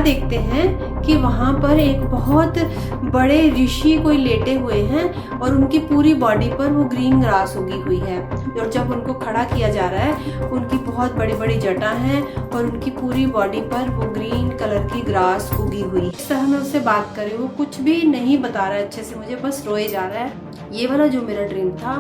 देखते हैं कि वहाँ पर एक बहुत बड़े ऋषि कोई लेटे हुए हैं और उनकी पूरी बॉडी पर वो ग्रीन ग्रास उगी हुई है। और जब उनको खड़ा किया जा रहा है, उनकी बहुत बड़ी बड़ी जटा हैं और उनकी पूरी बॉडी पर वो ग्रीन कलर की ग्रास उगी हुई। इस तरह मैं उससे बात करी, वो कुछ भी नहीं बता रहा है अच्छे से, मुझे बस रोए जा रहा है। ये वाला जो मेरा ड्रीम था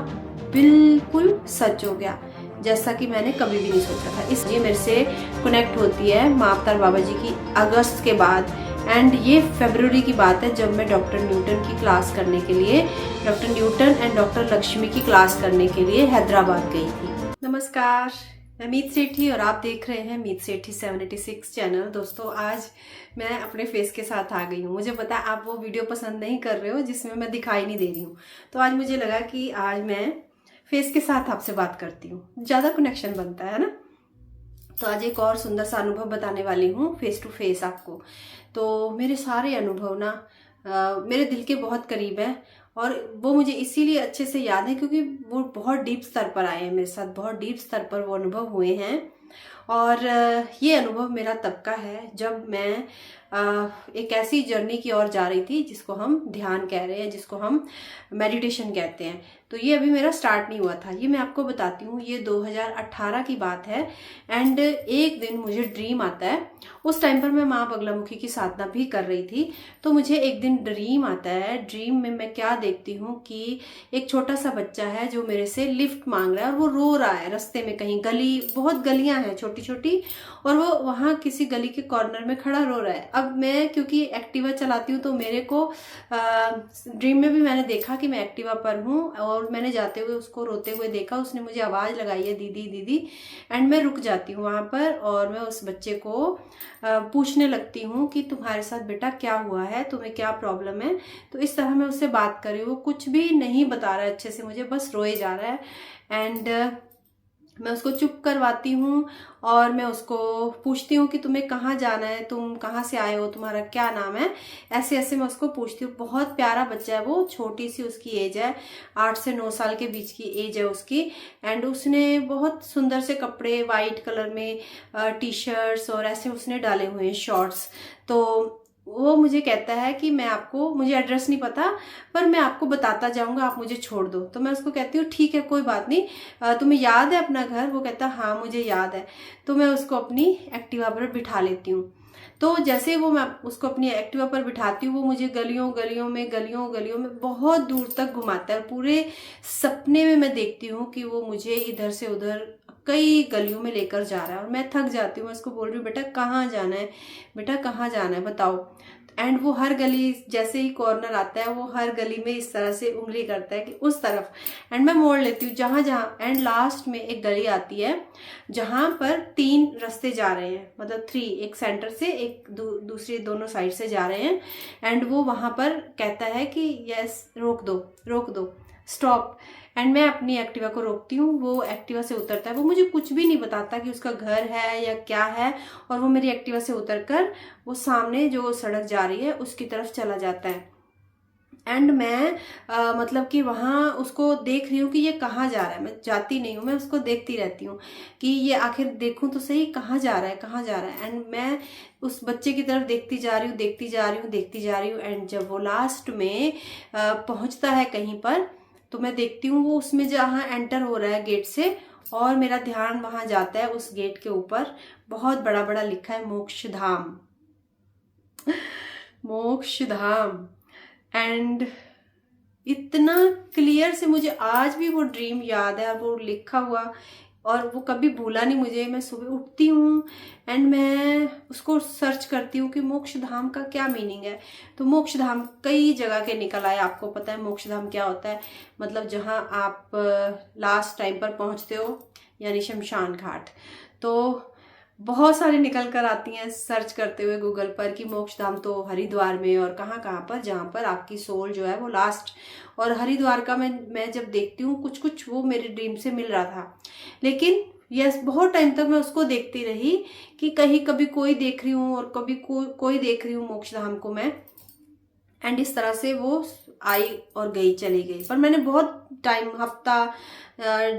बिल्कुल सच हो गया, जैसा कि मैंने कभी भी नहीं सोचा था। इसलिए मेरे से कनेक्ट होती है माँ अवतार बाबा जी की अगस्त के बाद, एंड ये फरवरी की बात है जब मैं डॉक्टर न्यूटन की क्लास करने के लिए, doctor Newton and doctor Lakshmi की क्लास करने के लिए हैदराबाद गई थी। नमस्कार, मैं मीत सेठी और आप देख रहे हैं मीत सेठी 786 चैनल। दोस्तों, आज मैं अपने फेस के साथ आ गई हूँ। मुझे पता है आप वो वीडियो पसंद नहीं कर रहे हो जिसमें मैं दिखाई नहीं दे रही हूँ, तो आज मुझे लगा कि आज मैं फेस के साथ आपसे बात करती हूँ, ज़्यादा कनेक्शन बनता है ना। तो आज एक और सुंदर सा अनुभव बताने वाली हूँ फेस टू फेस आपको। तो मेरे सारे अनुभव ना मेरे दिल के बहुत करीब हैं और वो मुझे इसीलिए अच्छे से याद है क्योंकि वो बहुत डीप स्तर पर आए हैं मेरे साथ, बहुत डीप स्तर पर वो अनुभव हुए हैं। और ये अनुभव मेरा तब का है जब मैं एक ऐसी जर्नी की ओर जा रही थी जिसको हम ध्यान कह रहे हैं, जिसको हम मेडिटेशन कहते हैं। तो ये अभी मेरा स्टार्ट नहीं हुआ था, ये मैं आपको बताती हूँ। ये 2018 की बात है एंड एक दिन मुझे ड्रीम आता है। उस टाइम पर मैं माँ बगलामुखी की साधना भी कर रही थी। तो मुझे एक दिन ड्रीम आता है। ड्रीम में मैं क्या देखती हूँ कि एक छोटा सा बच्चा है जो मेरे से लिफ्ट मांग रहा है और वो रो रहा है रास्ते में। कहीं गली, बहुत गलियां हैं छोटी छोटी, और वो वहाँ किसी गली के कॉर्नर में खड़ा रो रहा है। अब मैं क्योंकि एक्टिवा चलाती हूँ तो मेरे को ड्रीम में भी मैंने देखा कि मैं एक्टिवा पर हूँ और मैंने जाते हुए उसको रोते हुए देखा। उसने मुझे आवाज़ लगाई है दीदी दीदी, एंड मैं रुक जाती हूँ वहाँ पर और मैं उस बच्चे को पूछने लगती हूँ कि तुम्हारे साथ बेटा क्या हुआ है, तुम्हें क्या प्रॉब्लम है। तो इस तरह मैं उससे बात कर रही हूँ, वो कुछ भी नहीं बता रहा है अच्छे से, मुझे बस रोए जा रहा है। एंड मैं उसको चुप करवाती हूँ और मैं उसको पूछती हूँ कि तुम्हें कहाँ जाना है, तुम कहाँ से आए हो, तुम्हारा क्या नाम है, ऐसे ऐसे मैं उसको पूछती हूँ। बहुत प्यारा बच्चा है वो, छोटी सी उसकी एज है, 8 से 9 साल के बीच की एज है उसकी। एंड उसने बहुत सुंदर से कपड़े वाइट कलर में टी शर्ट्स और ऐसे उसने डाले हुए हैं शॉर्ट्स। तो वो मुझे कहता है कि मैं आपको, मुझे एड्रेस नहीं पता पर मैं आपको बताता जाऊंगा, आप मुझे छोड़ दो। तो मैं उसको कहती हूँ ठीक है कोई बात नहीं, तुम्हें याद है अपना घर? वो कहता है हाँ मुझे याद है। तो मैं उसको अपनी एक्टिवा पर बिठा लेती हूँ। तो जैसे वो मैं उसको अपनी एक्टिवा पर बिठाती हूँ, वो मुझे गलियों गलियों में बहुत दूर तक घुमाता है। पूरे सपने में मैं देखती हूँ कि वो मुझे इधर से उधर कई गलियों में लेकर जा रहा है और मैं थक जाती हूँ। मैं उसको बोल रही हूँ बेटा कहाँ जाना है, बेटा कहाँ जाना है बताओ। एंड वो हर गली, जैसे ही कॉर्नर आता है वो हर गली में इस तरह से उंगली करता है कि उस तरफ, एंड मैं मोड़ लेती हूँ जहाँ जहाँ। एंड लास्ट में एक गली आती है जहाँ पर 3 रास्ते जा रहे हैं, मतलब 3, एक सेंटर से एक दूसरी दोनों साइड से जा रहे हैं। एंड वो वहाँ पर कहता है कि यस रोक दो स्टॉप। एंड मैं अपनी एक्टिवा को रोकती हूँ, वो एक्टिवा से उतरता है। वो मुझे कुछ भी नहीं बताता कि उसका घर है या क्या है, और वो मेरी एक्टिवा से उतरकर वो सामने जो सड़क जा रही है उसकी तरफ चला जाता है। एंड मैं मतलब कि वहाँ उसको देख रही हूँ कि ये कहाँ जा रहा है। मैं जाती नहीं हूँ, मैं उसको देखती रहती हूँ कि ये आखिर देखूँ तो सही कहाँ जा रहा है। एंड मैं उस बच्चे की तरफ देखती जा रही हूँ। एंड जब वो लास्ट में पहुँचता है कहीं पर, तो मैं देखती हूँ वो उसमें जहाँ एंटर हो रहा है गेट से, और मेरा ध्यान वहाँ जाता है उस गेट के ऊपर बहुत बड़ा बड़ा लिखा है मोक्ष धाम। एंड इतना क्लियर से मुझे आज भी वो ड्रीम याद है, वो लिखा हुआ, और वो कभी भूला नहीं मुझे। मैं सुबह उठती हूँ एंड मैं उसको सर्च करती हूँ कि मोक्ष धाम का क्या मीनिंग है। तो मोक्ष धाम कई जगह के निकल आए। आपको पता है मोक्ष धाम क्या होता है? मतलब जहाँ आप लास्ट टाइम पर पहुँचते हो, यानी शमशान घाट। तो बहुत सारी निकल कर आती हैं सर्च करते हुए गूगल पर कि मोक्ष धाम तो हरिद्वार में और कहाँ कहाँ पर, जहाँ पर आपकी सोल जो है वो लास्ट। और हरिद्वार का मैं जब देखती हूँ कुछ कुछ वो मेरे ड्रीम से मिल रहा था, लेकिन यस बहुत टाइम तक मैं उसको देखती रही कि कहीं कभी कोई देख रही हूँ और कभी कोई देख रही हूँ मोक्ष धाम को मैं। एंड इस तरह से वो आई और गई, चली गई। पर मैंने बहुत टाइम,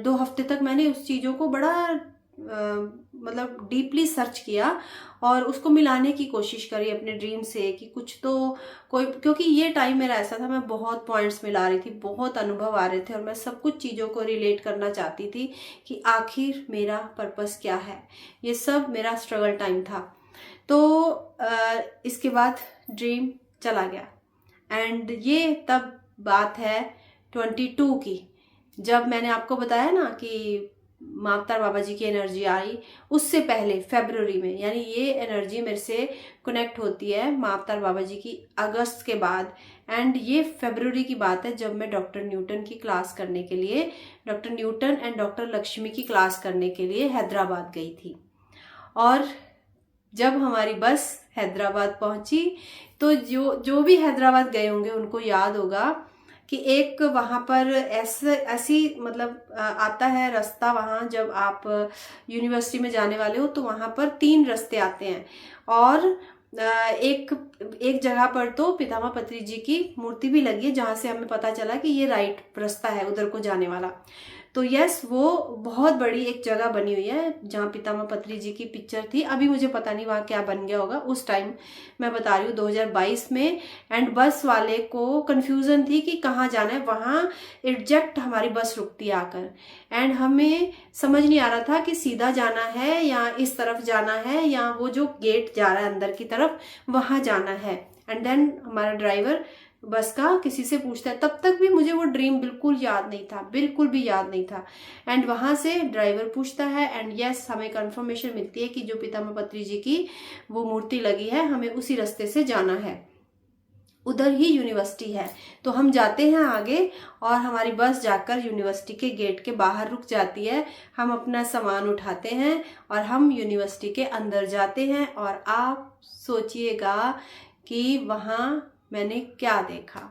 2 हफ्ते तक मैंने उस चीज़ों को बड़ा मतलब डीपली सर्च किया और उसको मिलाने की कोशिश करी अपने ड्रीम से कि कुछ तो कोई, क्योंकि ये टाइम मेरा ऐसा था, मैं बहुत पॉइंट्स मिला रही थी, बहुत अनुभव आ रहे थे और मैं सब कुछ चीज़ों को रिलेट करना चाहती थी कि आखिर मेरा पर्पस क्या है। ये सब मेरा स्ट्रगल टाइम था। तो इसके बाद ड्रीम चला गया एंड ये तब बात है 22 की, जब मैंने आपको बताया ना कि माँ अवतार बाबा जी की एनर्जी आई। उससे पहले फरवरी में, यानी ये एनर्जी मेरे से कनेक्ट होती है माँ अवतार बाबा जी की अगस्त के बाद, एंड ये फरवरी की बात है जब मैं डॉक्टर न्यूटन की क्लास करने के लिए, doctor Newton and doctor Lakshmi की क्लास करने के लिए हैदराबाद गई थी। और जब हमारी बस हैदराबाद पहुंची तो जो भी हैदराबाद गए होंगे उनको याद होगा कि एक वहाँ पर ऐसी मतलब आता है रास्ता, वहाँ जब आप यूनिवर्सिटी में जाने वाले हो तो वहाँ पर 3 रास्ते आते हैं और एक जगह पर तो पितामह पत्री जी की मूर्ति भी लगी है, जहाँ से हमें पता चला कि ये राइट रास्ता है उधर को जाने वाला। तो यस, वो बहुत बड़ी एक जगह बनी हुई है जहाँ पितामह पत्री जी की पिक्चर थी। अभी मुझे पता नहीं वहाँ क्या बन गया होगा, उस टाइम मैं बता रही हूँ 2022 में। एंड बस वाले को कंफ्यूजन थी कि कहाँ जाना है, वहाँ एग्जैक्ट हमारी बस रुकती है आकर, एंड हमें समझ नहीं आ रहा था कि सीधा जाना है या इस तरफ जाना है या वो जो गेट जा रहा है अंदर की तरफ वहाँ जाना है। एंड देन हमारा ड्राइवर बस का किसी से पूछता है, तब तक भी मुझे वो ड्रीम बिल्कुल याद नहीं था, बिल्कुल भी याद नहीं था। एंड वहां से ड्राइवर पूछता है एंड यस, हमें कंफर्मेशन मिलती है कि जो पितामह पत्री जी की वो मूर्ति लगी है, हमें उसी रास्ते से जाना है, उधर ही यूनिवर्सिटी है। तो हम जाते हैं आगे और हमारी बस जाकर यूनिवर्सिटी के गेट के बाहर रुक जाती है। हम अपना सामान उठाते हैं और हम यूनिवर्सिटी के अंदर जाते हैं। और आप सोचिएगा कि वहाँ मैंने क्या देखा।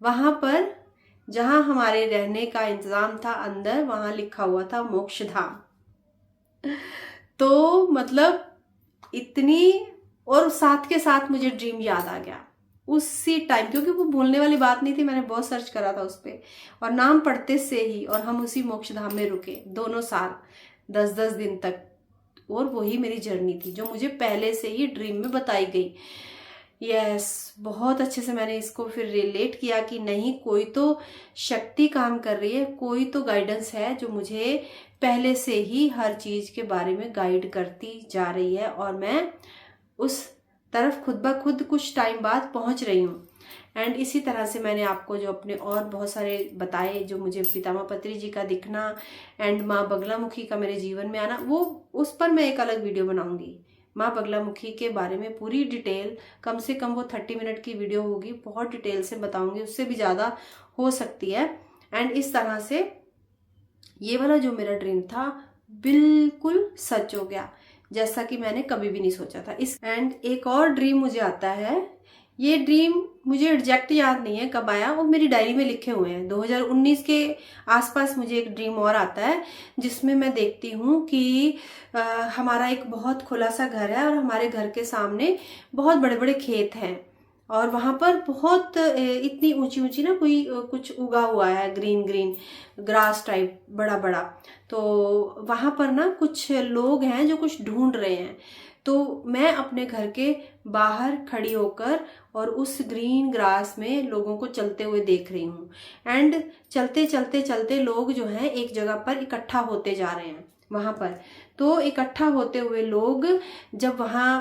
वहां पर जहां हमारे रहने का इंतजाम था अंदर, वहां लिखा हुआ था मोक्ष धाम। तो मतलब इतनी, और साथ के साथ मुझे ड्रीम याद आ गया उसी टाइम, क्योंकि वो भूलने वाली बात नहीं थी, मैंने बहुत सर्च करा था उस पर और नाम पढ़ते से ही, और हम उसी मोक्ष धाम में रुके दोनों साल 10-10 दिन तक। और वही मेरी जर्नी थी जो मुझे पहले से ही ड्रीम में बताई गई। यस, बहुत अच्छे से मैंने इसको फिर रिलेट किया कि नहीं, कोई तो शक्ति काम कर रही है, कोई तो गाइडेंस है जो मुझे पहले से ही हर चीज के बारे में गाइड करती जा रही है और मैं उस तरफ खुद ब खुद कुछ टाइम बाद पहुंच रही हूँ। एंड इसी तरह से मैंने आपको जो अपने और बहुत सारे बताए, जो मुझे पितामह पत्री जी का दिखना एंड माँ बगलामुखी का मेरे जीवन में आना, वो उस पर मैं एक अलग वीडियो बनाऊंगी। माँ बगलामुखी के बारे में पूरी डिटेल, कम से कम वो 30 मिनट की वीडियो होगी, बहुत डिटेल से बताऊंगी, उससे भी ज़्यादा हो सकती है। एंड इस तरह से ये वाला जो मेरा ड्रीम था बिल्कुल सच हो गया, जैसा कि मैंने कभी भी नहीं सोचा था। एंड एक और ड्रीम मुझे आता है, ये ड्रीम मुझे एग्जैक्ट याद नहीं है कब आया, वो मेरी डायरी में लिखे हुए हैं। 2019 के आसपास मुझे एक ड्रीम और आता है जिसमें मैं देखती हूँ कि हमारा एक बहुत खुला सा घर है और हमारे घर के सामने बहुत बड़े बड़े खेत हैं और वहां पर बहुत इतनी ऊंची ऊंची ना कोई कुछ उगा हुआ है, ग्रीन ग्रीन ग्रास टाइप बड़ा बड़ा। तो वहां पर ना कुछ लोग हैं जो कुछ ढूंढ रहे हैं। तो मैं अपने घर के बाहर खड़ी होकर और उस ग्रीन ग्रास में लोगों को चलते हुए देख रही हूँ। एंड चलते चलते चलते लोग जो हैं एक जगह पर इकट्ठा होते जा रहे हैं वहां पर। तो इकट्ठा होते हुए लोग जब वहां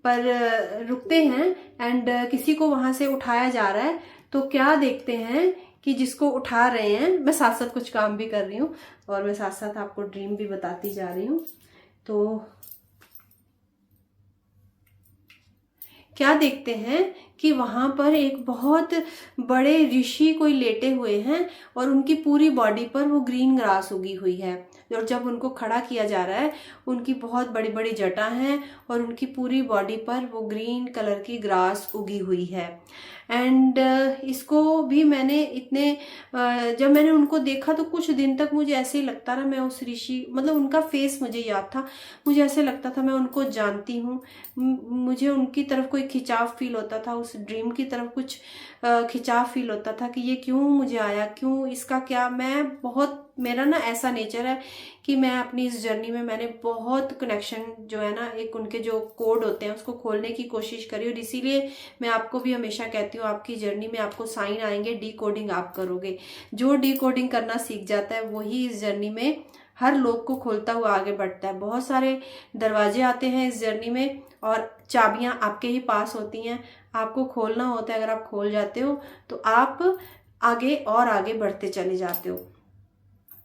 पर रुकते हैं एंड किसी को वहां से उठाया जा रहा है, तो क्या देखते हैं कि जिसको उठा रहे हैं, मैं साथ साथ कुछ काम भी कर रही हूँ और मैं साथ साथ आपको ड्रीम भी बताती जा रही हूँ। तो क्या देखते हैं कि वहां पर एक बहुत बड़े ऋषि कोई लेटे हुए हैं और उनकी पूरी बॉडी पर वो ग्रीन ग्रास उगी हुई है। और जब उनको खड़ा किया जा रहा है, उनकी बहुत बड़ी बड़ी जटा हैं और उनकी पूरी बॉडी पर वो ग्रीन कलर की ग्रास उगी हुई है। एंड इसको भी मैंने जब मैंने उनको देखा तो कुछ दिन तक मुझे ऐसे ही लगता रहा, मैं उस ऋषि, मतलब उनका फेस मुझे याद था, मुझे ऐसे लगता था मैं उनको जानती हूँ, मुझे उनकी तरफ कोई खिंचाव फील होता था उस उस ड्रीम की तरफ कुछ खिंचाव फील होता था कि ये क्यों मुझे आया, क्यों, इसका क्या। मैं बहुत, मेरा ना ऐसा नेचर है कि मैं अपनी इस जर्नी में मैंने बहुत कनेक्शन जो है ना, एक उनके जो कोड होते हैं उसको खोलने की कोशिश करी। और इसीलिए मैं आपको भी हमेशा कहती हूँ, आपकी जर्नी में आपको साइन आएंगे, डी कोडिंग आप करोगे। जो डी कोडिंग करना सीख जाता है वही इस जर्नी में हर लोग को खोलता हुआ आगे बढ़ता है। बहुत सारे दरवाजे आते हैं इस जर्नी में और चाबियां आपके ही पास होती हैं, आपको खोलना होता है। अगर आप खोल जाते हो तो आप आगे और आगे बढ़ते चले जाते हो।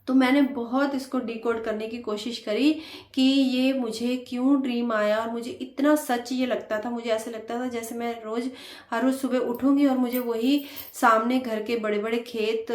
तो मैंने बहुत इसको डिकोड करने की कोशिश करी कि ये मुझे क्यों ड्रीम आया, और मुझे इतना सच ये लगता था, मुझे ऐसे लगता था जैसे मैं हर रोज सुबह उठूंगी और मुझे वही सामने घर के बड़े बड़े खेत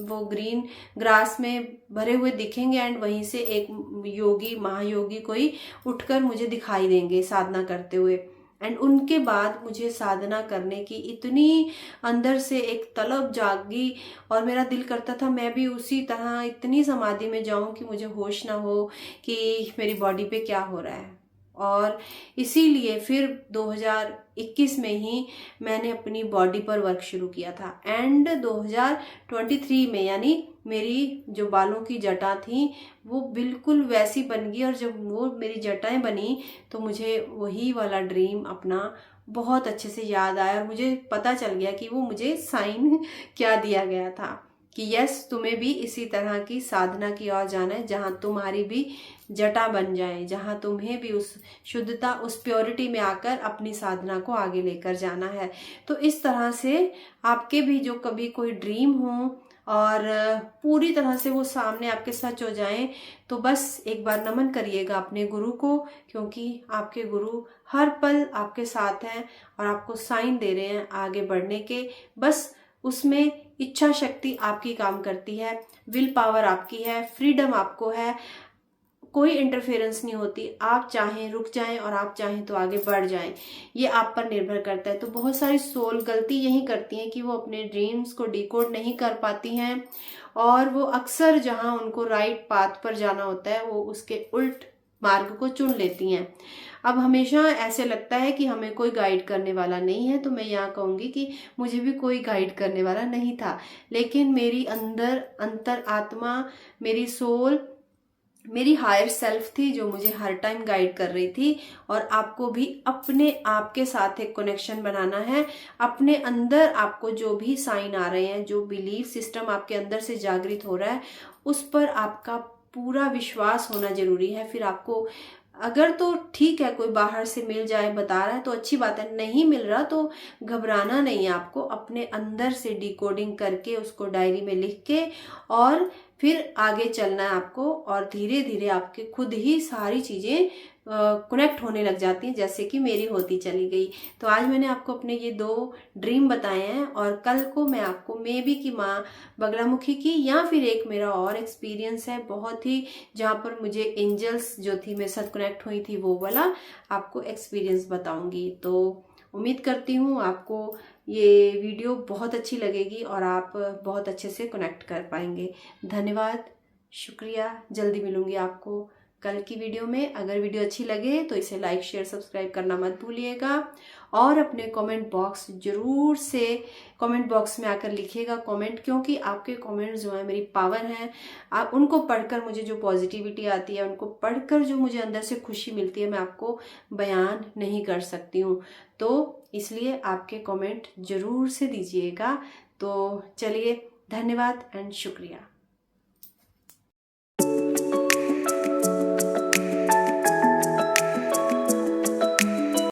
वो ग्रीन ग्रास में भरे हुए दिखेंगे, एंड वहीं से एक योगी, महायोगी कोई उठकर मुझे दिखाई देंगे साधना करते हुए। एंड उनके बाद मुझे साधना करने की इतनी अंदर से एक तलब जागी और मेरा दिल करता था मैं भी उसी तरह इतनी समाधि में जाऊं कि मुझे होश ना हो कि मेरी बॉडी पे क्या हो रहा है। और इसीलिए फिर 2021 में ही मैंने अपनी बॉडी पर वर्क शुरू किया था। एंड 2023 में, यानी मेरी जो बालों की जटा थी वो बिल्कुल वैसी बन गई, और जब वो मेरी जटाएं बनी तो मुझे वही वाला ड्रीम अपना बहुत अच्छे से याद आया, और मुझे पता चल गया कि वो मुझे साइन क्या दिया गया था कि यस, तुम्हें भी इसी तरह की साधना की ओर जाना है जहां तुम्हारी भी जटा बन जाए, जहां तुम्हें भी उस शुद्धता, उस प्योरिटी में आकर अपनी साधना को आगे लेकर जाना है। तो इस तरह से आपके भी जो कभी कोई ड्रीम हो और पूरी तरह से वो सामने आपके सच हो जाएं, तो बस एक बार नमन करिएगा अपने गुरु को, क्योंकि आपके गुरु हर पल आपके साथ हैं और आपको साइन दे रहे हैं आगे बढ़ने के। बस उसमें इच्छा शक्ति आपकी काम करती है, विल पावर आपकी है, फ्रीडम आपको है, कोई इंटरफेरेंस नहीं होती। आप चाहें रुक जाएं और आप चाहें तो आगे बढ़ जाएं, ये आप पर निर्भर करता है। तो बहुत सारी सोल गलती यही करती हैं कि वो अपने ड्रीम्स को डिकोड नहीं कर पाती हैं, और वो अक्सर जहां उनको राइट पाथ पर जाना होता है वो उसके उल्ट मार्ग को चुन लेती हैं। अब हमेशा ऐसे लगता है कि हमें कोई गाइड करने वाला नहीं है, तो मैं यहाँ कहूँगी कि मुझे भी कोई गाइड करने वाला नहीं था, लेकिन मेरी अंतर आत्मा, मेरी सोल, मेरी हायर सेल्फ थी जो मुझे हर टाइम गाइड कर रही थी। और आपको भी अपने आप के साथ एक कनेक्शन बनाना है। अपने अंदर आपको जो भी साइन आ रहे हैं, जो बिलीफ सिस्टम आपके अंदर से जागृत हो रहा है, उस पर आपका पूरा विश्वास होना जरूरी है। फिर आपको, अगर तो ठीक है कोई बाहर से मिल जाए बता रहा है तो अच्छी बात है, नहीं मिल रहा तो घबराना नहीं है। आपको अपने अंदर से डिकोडिंग करके उसको डायरी में लिख के और फिर आगे चलना है आपको, और धीरे धीरे आपके खुद ही सारी चीजें कनेक्ट होने लग जाती हैं, जैसे कि मेरी होती चली गई। तो आज मैंने आपको अपने ये 2 ड्रीम बताए हैं, और कल को मैं आपको मे बी की माँ बगलामुखी की, या फिर एक मेरा और एक्सपीरियंस है बहुत ही, जहाँ पर मुझे एंजल्स जो थी मेरे साथ कनेक्ट हुई थी, वो वाला आपको एक्सपीरियंस बताऊंगी। तो उम्मीद करती हूँ आपको ये वीडियो बहुत अच्छी लगेगी और आप बहुत अच्छे से कनेक्ट कर पाएंगे। धन्यवाद, शुक्रिया। जल्दी मिलूंगी आपको कल की वीडियो में। अगर वीडियो अच्छी लगे तो इसे लाइक, शेयर, सब्सक्राइब करना मत भूलिएगा, और अपने कमेंट बॉक्स जरूर से कमेंट बॉक्स में आकर लिखिएगा कमेंट, क्योंकि आपके कमेंट्स जो है मेरी पावर हैं। आप उनको पढ़कर मुझे जो पॉजिटिविटी आती है, उनको पढ़कर जो मुझे अंदर से खुशी मिलती है, मैं आपको बयान नहीं कर सकती हूँ। तो इसलिए आपके कमेंट जरूर से दीजिएगा। तो चलिए, धन्यवाद एंड शुक्रिया।